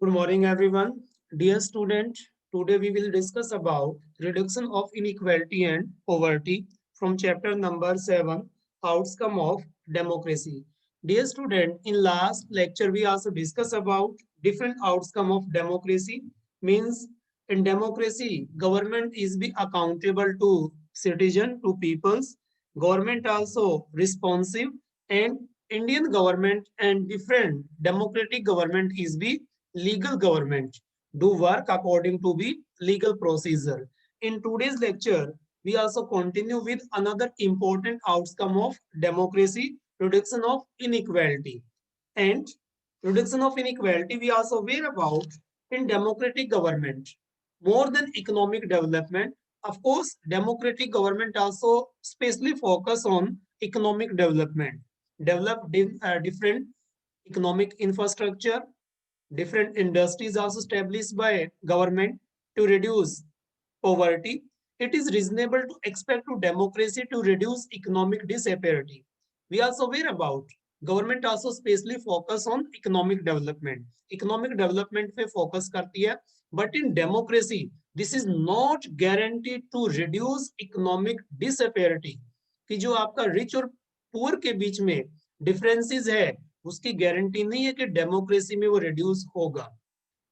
Good morning, everyone. Dear student, today we will discuss about reduction of inequality and poverty from chapter number 7, outcome of democracy. Dear student, in last lecture we also discussed about different outcome of democracy. Means in democracy, government is be accountable to citizen, to peoples. Government also responsive, and Indian government and different democratic government is be legal government, do work according to the legal procedure. In today's lecture, we also continue with another important outcome of democracy, reduction of inequality. And reduction of inequality, we also aware about in democratic government, more than economic development. Of course, democratic government also specially focus on economic development, develop different economic infrastructure. Different industries also established by government to reduce poverty. It is reasonable to expect to democracy to reduce economic disparity. We also aware about government also specially focus on economic development. Economic development पे focus करती है, but in democracy this is not guaranteed to reduce economic disparity. कि जो आपका rich और poor के बीच में differences है, उसकी गारंटी नहीं है कि डेमोक्रेसी में वो रिड्यूस होगा.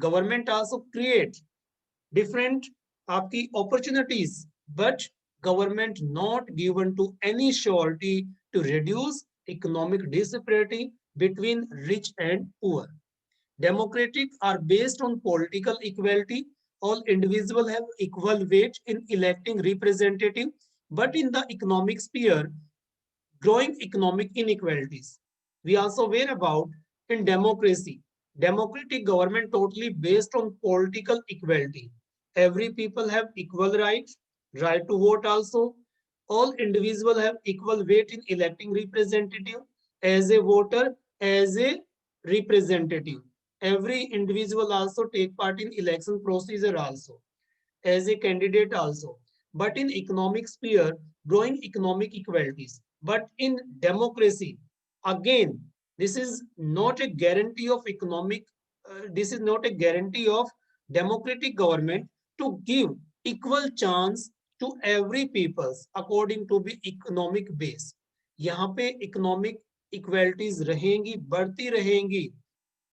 गवर्नमेंट आल्सो क्रिएट different आपकी opportunities, but government not given to any surety to reduce economic disparity between rich and poor. Democratic are based on political equality. All individuals have equal weight in electing representative, but in the economic sphere, growing economic inequalities. We also aware about in democracy, democratic government totally based on political equality. Every people have equal rights, right to vote also. All individuals have equal weight in electing representative as a voter, as a representative. Every individual also take part in election procedure also as a candidate also. But in economic sphere, growing economic equalities. But in democracy, again, this is not a guarantee of economic, this is not a guarantee of democratic government to give equal chance to every peoples according to the economic base. यहाँ पे economic equalities रहेंगी, बढ़ती रहेंगी,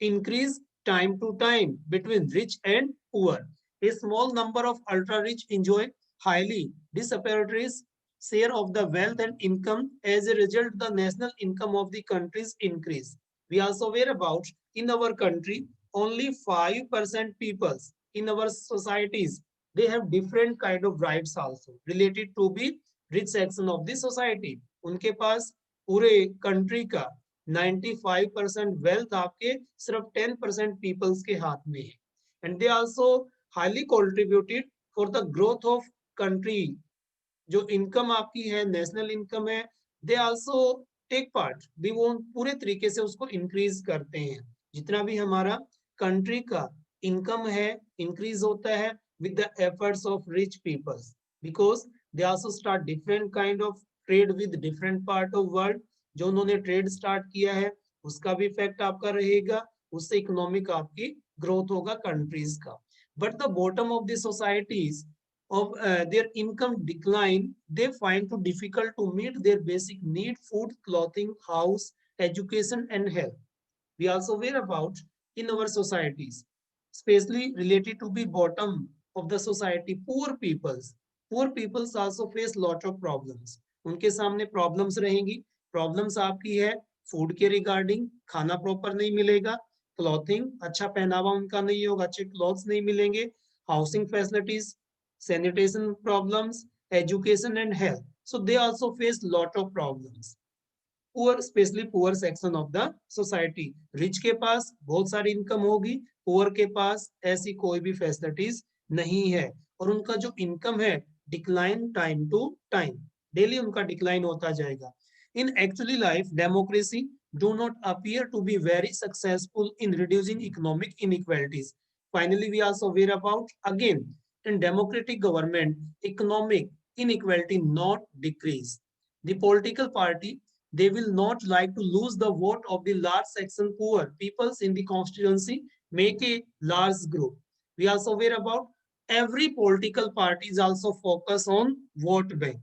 increase time to time between rich and poor. A small number of ultra-rich enjoy highly disparate share of the wealth and income. As a result, the national income of the countries increase. We also aware about in our country, only 5% people in our societies, they have different kind of rights also related to the rich section of the society. उनके पास पूरे country का 95% wealth आपके सिर्फ 10% peoples के हाथ में है. And they also highly contributed for the growth of country. जो इनकम आपकी है, नेशनल इनकम है, दे आल्सो टेक पार्ट, भी वो पूरे तरीके से उसको इंक्रीज करते हैं. जितना भी हमारा कंट्री का इनकम है, इंक्रीज होता है with the efforts of rich peoples, because they also start different kind of trade with different part of world. जो उन्होंने ट्रेड स्टार्ट किया है उसका भी इफेक्ट आपका रहेगा, उससे इकोनॉमिक आपकी ग्रोथ होगा कंट्रीज का. But the bottom of the societies of their income decline, they find too difficult to meet their basic need: food, clothing, house, education, and health. We also aware about in our societies, especially related to the bottom of the society, poor peoples. Poor peoples also face lot of problems. उनके सामने problems रहेंगी. Problems आपकी है food के regarding, खाना proper नहीं मिलेगा, clothing अच्छा पहनावा उनका नहीं होगा, अच्छे क्लॉथ्स नहीं मिलेंगे, housing facilities, sanitation problems, education and health. So they also face lot of problems. Poor, specially poor section of the society. Rich के पास बहुत सारी इनकम होगी, पुअर के पास ऐसी कोई भी फैसिलिटीज नहीं है, और उनका जो इनकम है decline time to time, daily उनका डिक्लाइन होता जाएगा. In actually life democracy do not appear to be very successful in reducing economic inequalities. Finally, we also aware about again in democratic government, economic inequality not decrease. The political party, they will not like to lose the vote of the large section poor peoples in the constituency make a large group. We also aware about every political party is also focus on vote bank.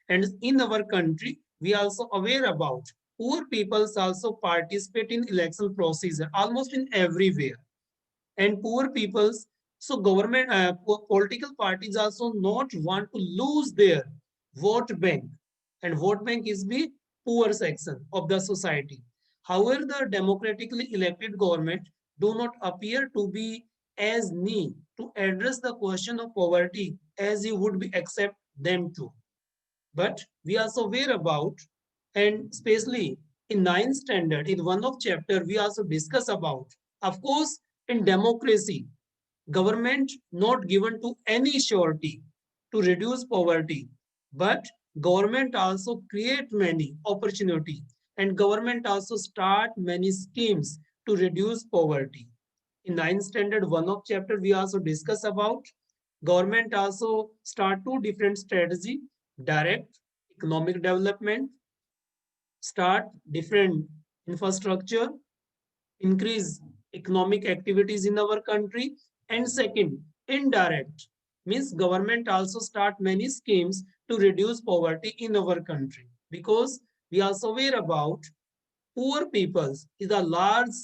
And in our country, we also aware about poor peoples also participate in election procedure almost in everywhere. And poor peoples, so government political parties also not want to lose their vote bank, and vote bank is the poor section of the society. However, the democratically elected government do not appear to be as neat to address the question of poverty as you would be accept them to. But we also aware about, and especially in ninth standard in one of chapter we also discuss about, of course, in democracy government not given to any surety to reduce poverty, but government also create many opportunity, and government also start many schemes to reduce poverty. In ninth standard one of chapter we also discuss about government also start two different strategy: direct economic development, start different infrastructure, increase economic activities in our country. And second, indirect means government also start many schemes to reduce poverty in our country, because we also aware about poor peoples is a large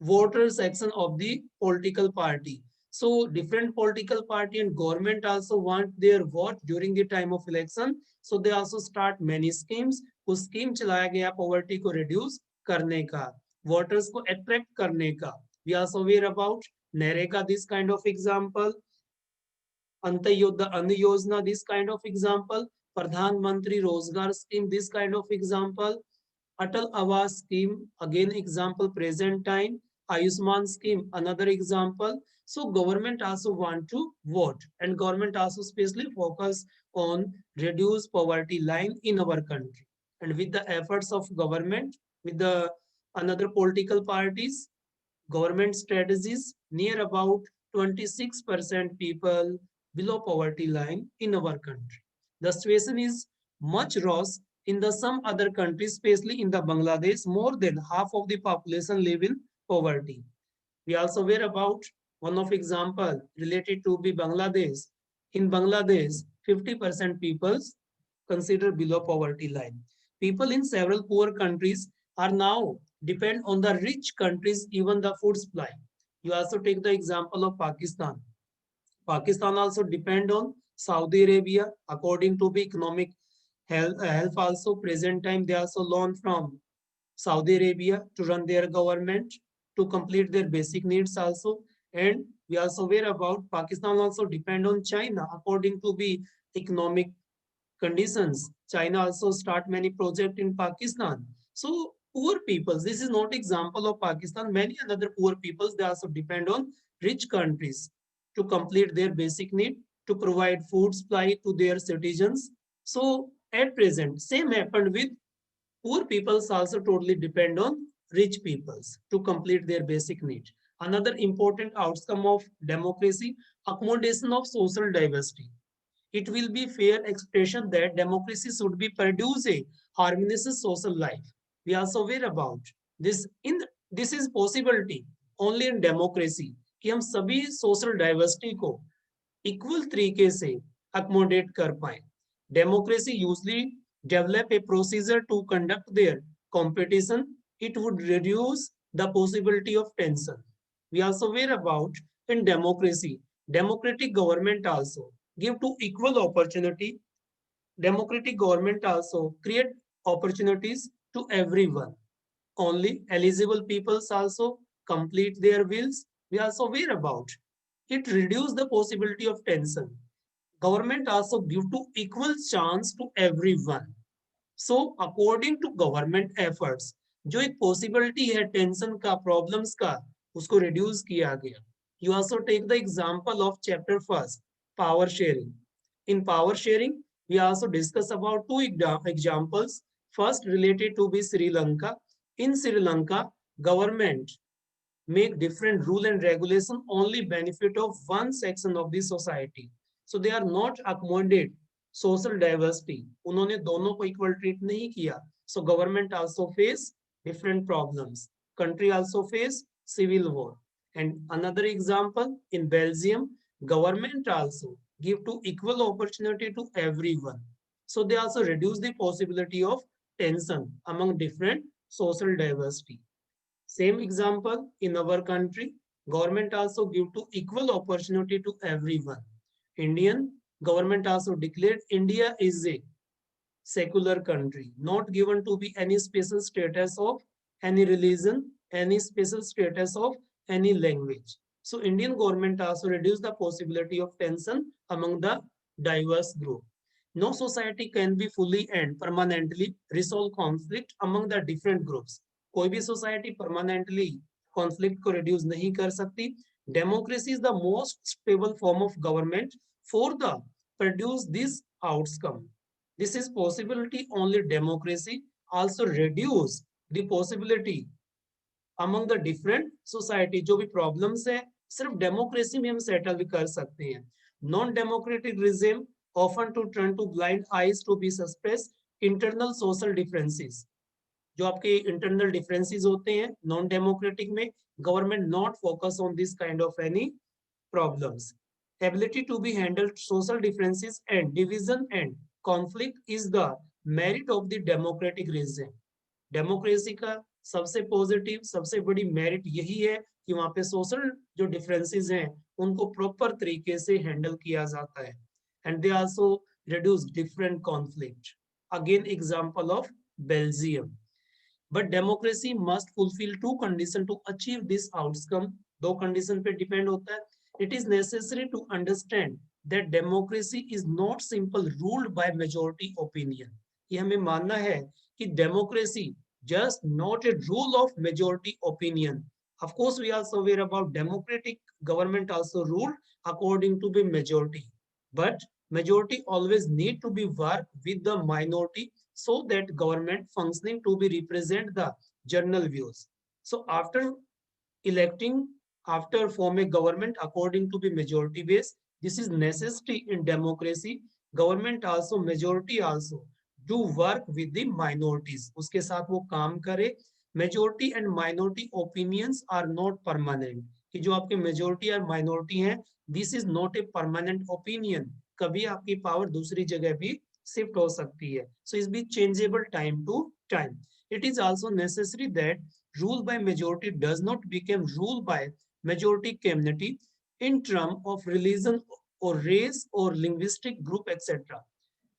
voter section of the political party. So different political party and government also want their vote during the time of election. So they also start many schemes. उस scheme चलाया गया poverty को reduce करने का, voters को attract करने का. We also aware about NREGA, this kind of example, Antyodaya Anna Yojana, this kind of example, Pradhanmantri Rozgar scheme, this kind of example, Atal Awas scheme, again example present time, Ayushman scheme, another example. So government also want to vote, and government also especially focus on reduce poverty line in our country. And with the efforts of government, with the another political parties, government strategies, near about 26% people below poverty line in our country. The situation is much worse in the some other countries, especially in the Bangladesh. More than half of the population live in poverty. We also aware about one of example related to be Bangladesh. In Bangladesh, 50% people consider below poverty line. People in several poor countries are now depend on the rich countries, even the food supply. You also take the example of Pakistan. Pakistan also depend on Saudi Arabia according to the economic health also present time they also loan from Saudi Arabia to run their government, to complete their basic needs also. And we also aware about Pakistan also depend on China according to the economic conditions. China also start many project in Pakistan. So poor peoples, this is not example of Pakistan. Many other poor peoples, they also depend on rich countries to complete their basic need, to provide food supply to their citizens. So at present, same happened with poor peoples also totally depend on rich peoples to complete their basic need. Another important outcome of democracy, accommodation of social diversity. It will be fair expression that democracy should be produce a harmonious social life. We also aware about this. In this is possibility only in democracy कि हम सभी social diversity को equal तरीके से accommodate कर पाए. Democracy usually develop a procedure to conduct their competition. It would reduce the possibility of tension. We also aware about in democracy, democratic government also give to equal opportunity. Democratic government also create opportunities to everyone. Only eligible peoples also complete their wills. We also aware about it reduce the possibility of tension. Government also give to equal chance to everyone. So according to government efforts, जो एक possibility है tension का, problems का, उसको reduce किया गया. You also take the example of chapter first, power sharing. In power sharing, we also discuss about two examples. First, related to be Sri Lanka. In Sri Lanka, government make different rule and regulation only benefit of one section of the society. So they are not accommodate social diversity. उन्होंने दोनों को equal treat नहीं किया. So government also face different problems. Country also face civil war. And another example, in Belgium, government also give to equal opportunity to everyone. So they also reduce the possibility of tension among different social diversity. Same example in our country, government also give to equal opportunity to everyone. Indian government also declared India is a secular country, not given to be any special status of any religion, any special status of any language. So Indian government also reduce the possibility of tension among the diverse group. No society can be fully and permanently resolve conflict among the different groups. कोई भी society permanently conflict को reduce नहीं कर सकती. Democracy is the most stable form of government for the produce this outcome. This is possibility only democracy also reduce the possibility among the different society. जो भी problems है सिर्फ democracy में हम settle कर सकते हैं. Non-democratic regime often to turn to blind eyes to be suppress internal social differences. जो आपके इंटरनल डिफरेंसेस होते हैं नॉन डेमोक्रेटिक में government not focus on this kind of any problems. Ability to be handled social differences and division and conflict is the merit of the democratic regime. Democracy का सबसे positive सबसे बड़ी merit यही है कि वहां पे सोशल जो डिफरेंसेस हैं उनको प्रॉपर तरीके से हैंडल किया जाता है and they also reduce different conflict. Again example of Belgium. But democracy must fulfill two conditions to achieve this outcome. दो कंडीशन पे डिपेंड होता है. It is necessary to understand that democracy is not simple ruled by majority opinion. ये हमें मानना है कि democracy just not a rule of majority opinion. Of course, we are also aware about democratic government also ruled according to the majority. But majority always need to be work with the minority so that government functioning to be represent the general views. So electing, after forming government according to the majority base, this is necessary in democracy. Government also, majority also do work with the minorities. उसके साथ वो काम करे. Majority and minority opinions are not permanent. कि जो आपके majority और minority हैं, this is not a permanent opinion. कभी आपकी पावर दूसरी जगह भी शिफ्ट हो सकती है. So it's be changeable time to time. It is also necessary that rule by majority does not become rule by majority community in terms of religion or race or linguistic group, etc.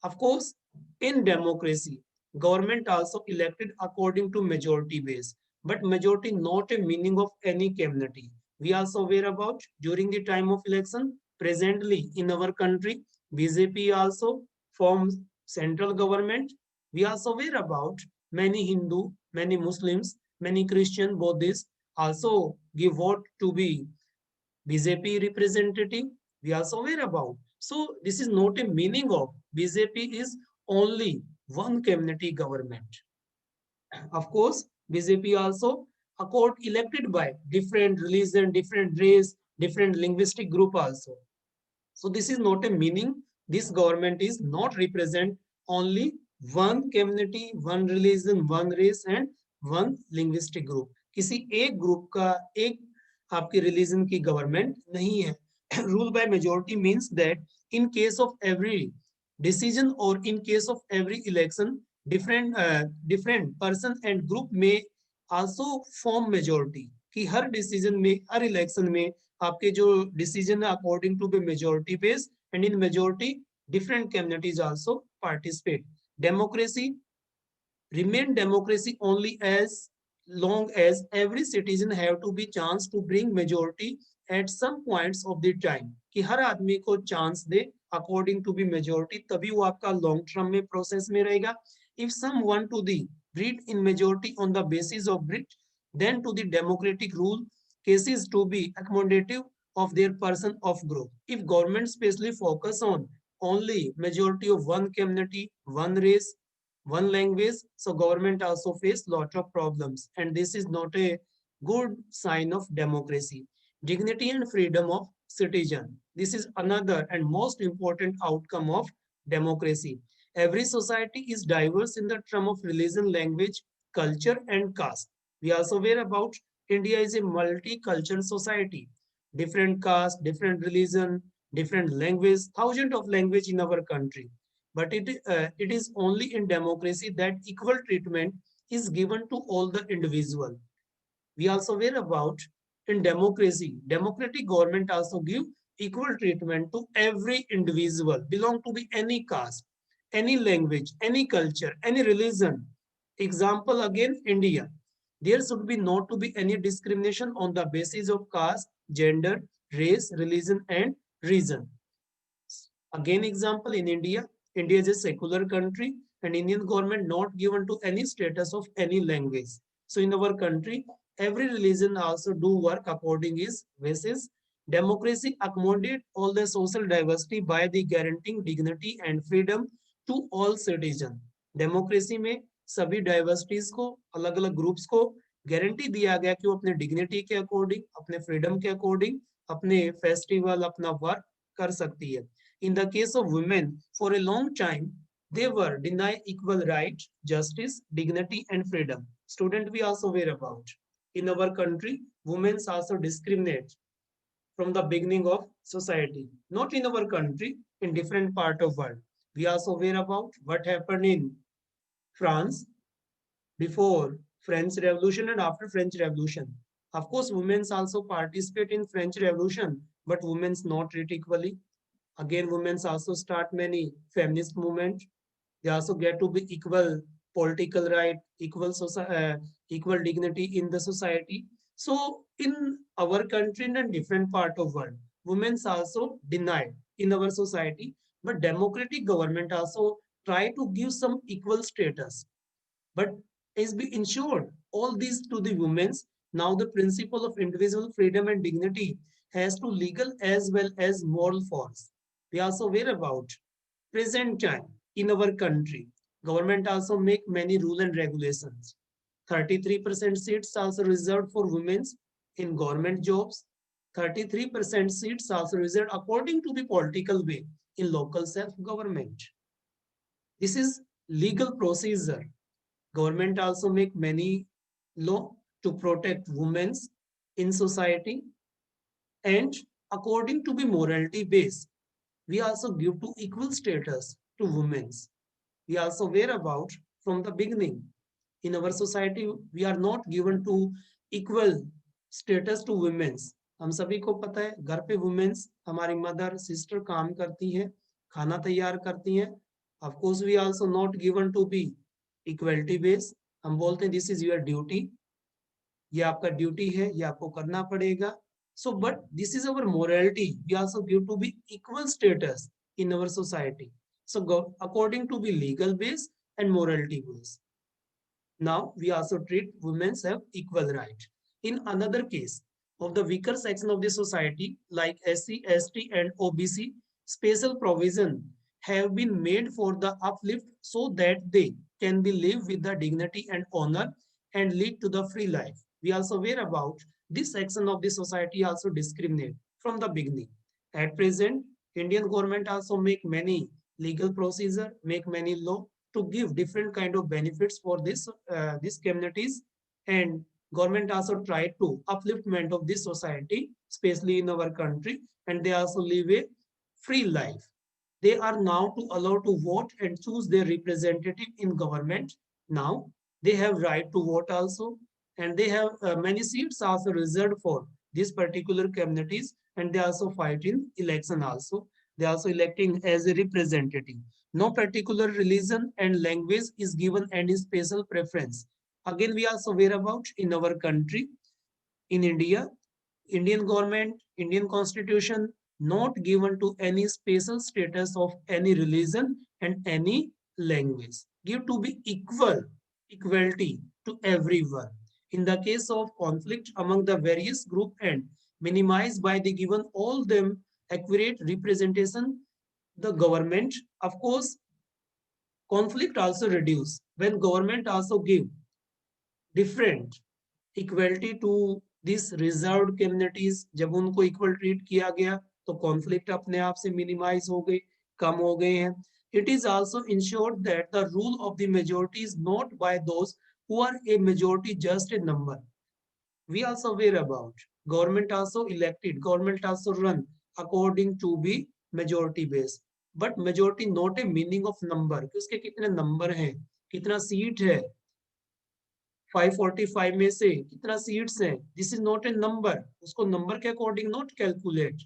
Of course, in democracy, government also elected according to majority base, but majority not a meaning of any community. We also aware about during the time of election, presently in our country, BJP also forms central government. We also aware about many Hindu, many Muslims, many Christian, Buddhists also give vote to be BJP representative. We also aware about. So this is not a meaning of BJP is only one community government. Of course, BJP also a court elected by different religion, different race, different linguistic group also. So this is not a meaning. This government is not represent only one community, one religion, one race and one linguistic group. किसी एक group का एक आपके religion की government नहीं है. Rule by majority means that in case of every decision or in case of every election, different person and group may also form majority. कि हर decision में हर इलेक्शन में आपके जो डिसीजन है according to the majority base and in majority different communities also participate. Democracy remain democracy only as long as every citizen have to be chance to bring majority at some points of the time. कि हर आदमी को chance they according to be majority तभी वो आपका long term में process में रहेगा. If some want to the breed in majority on the basis of breed, then to the democratic rule cases to be accommodative of their person of group. If government specially focus on only majority of one community, one race, one language, so government also face lot of problems and this is not a good sign of democracy. Dignity and freedom of citizen. This is another and most important outcome of democracy. Every society is diverse in the term of religion, language, culture and caste. We also aware about India is a multicultural society. Different caste, different religion, different language, thousands of language in our country. But it is only in democracy that equal treatment is given to all the individual. We also aware about in democracy, democratic government also give equal treatment to every individual, belong to be any caste, any language, any culture, any religion. Example again, India. There should be not to be any discrimination on the basis of caste, gender, race, religion, and reason. Again, example in India. India is a secular country and Indian government not given to any status of any language. So in our country, every religion also do work according its basis. Democracy accommodate all the social diversity by the guaranteeing dignity and freedom to all citizens. Democracy में सभी diversities को अलग अलग groups को guarantee दिया गया कि वो अपने डिग्निटी के अकॉर्डिंग अपने फ्रीडम के अकॉर्डिंग अपने फेस्टिवल अपना वर्क कर सकती है. In the case of women, for a long time, they were denied equal right, justice, dignity, and freedom. Student, we also aware about. In our country, women also discriminate from the beginning of society. Not in our country, in different part of world. We also aware about what happened in France before French Revolution and after French Revolution. Of course, women also participate in French Revolution, but women's not treated equally. Again, women also start many feminist movement. They also get to be equal political right, equal dignity in the society. So in our country and different part of world, women's also denied in our society, but democratic government also try to give some equal status. But is be ensured all these to the women's. Now the principle of individual freedom and dignity has to legal as well as moral force. We also aware about present time in our country. Government also make many rule and regulations. 33% seats also reserved for women in government jobs. 33% seats also reserved according to the political way in local self-government. This is legal procedure. Government also make many law to protect women in society and according to the morality base, we also give to equal status to women. We also aware about from the beginning in our society we are not given to equal status to women. हम सभी को पता है घर पे women's हमारी mother sister काम करती हैं खाना तैयार करती हैं. Of course we also not given to be equality base. हम बोलते हैं दिस इज योर ड्यूटी, ये आपका ड्यूटी है, ये आपको करना पड़ेगा. So but this is our morality, we also give to be equal status in our society. So according to be legal base and morality base. Now we also treat women have equal right. In another case of the weaker section of the society like SC, ST and OBC, special provision have been made for the uplift so that they can be live with the dignity and honor and lead to the free life. We also aware about this section of the society also discriminate from the beginning. At present, Indian government also make many legal procedure, make many law to give different kind of benefits for these communities, and government also try to upliftment of this society especially in our country, and they also live a free life. They are now to allow to vote and choose their representative in government. Now they have right to vote also, and they have many seats also reserved for these particular communities, and they also fight in election also. They also electing as a representative. No particular religion and language is given any special preference. Again, we also aware about in our country, in India, Indian government, Indian constitution, not given to any special status of any religion and any language. Give to be equal, equality to everyone. In the case of conflict among the various group and minimized by the given all them accurate representation, the government, of course, conflict also reduce when government also give different equality to these reserved communities. जब उनको equal treat किया गया तो conflict अपने आप से minimise हो गए, कम हो गए हैं. It is also ensured that the rule of the majority is not by those who are a majority just a number. we also aware about government also elected, government also run according to be majority base, but majority not a meaning of number कि उसके कितने number हैं, कितना seat है, 545 में से कितना seats हैं, this is not a number, उसको नंबर के according not calculate.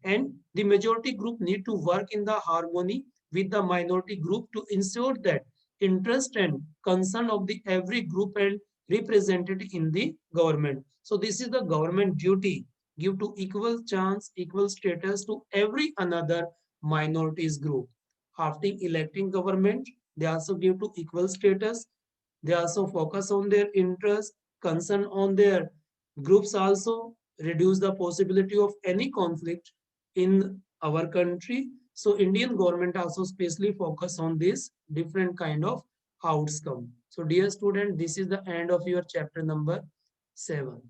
And the majority group need to work in the harmony with the minority group to ensure that interest and concern of the every group and represented in the government. So this is the government duty, give to equal chance, equal status to every another minorities group. After electing government, they also give to equal status. They also focus on their interest, concern on their groups, also reduce the possibility of any conflict in our country. So Indian government also specially focus on this different kind of outcome. So dear student, this is the end of your chapter number 7.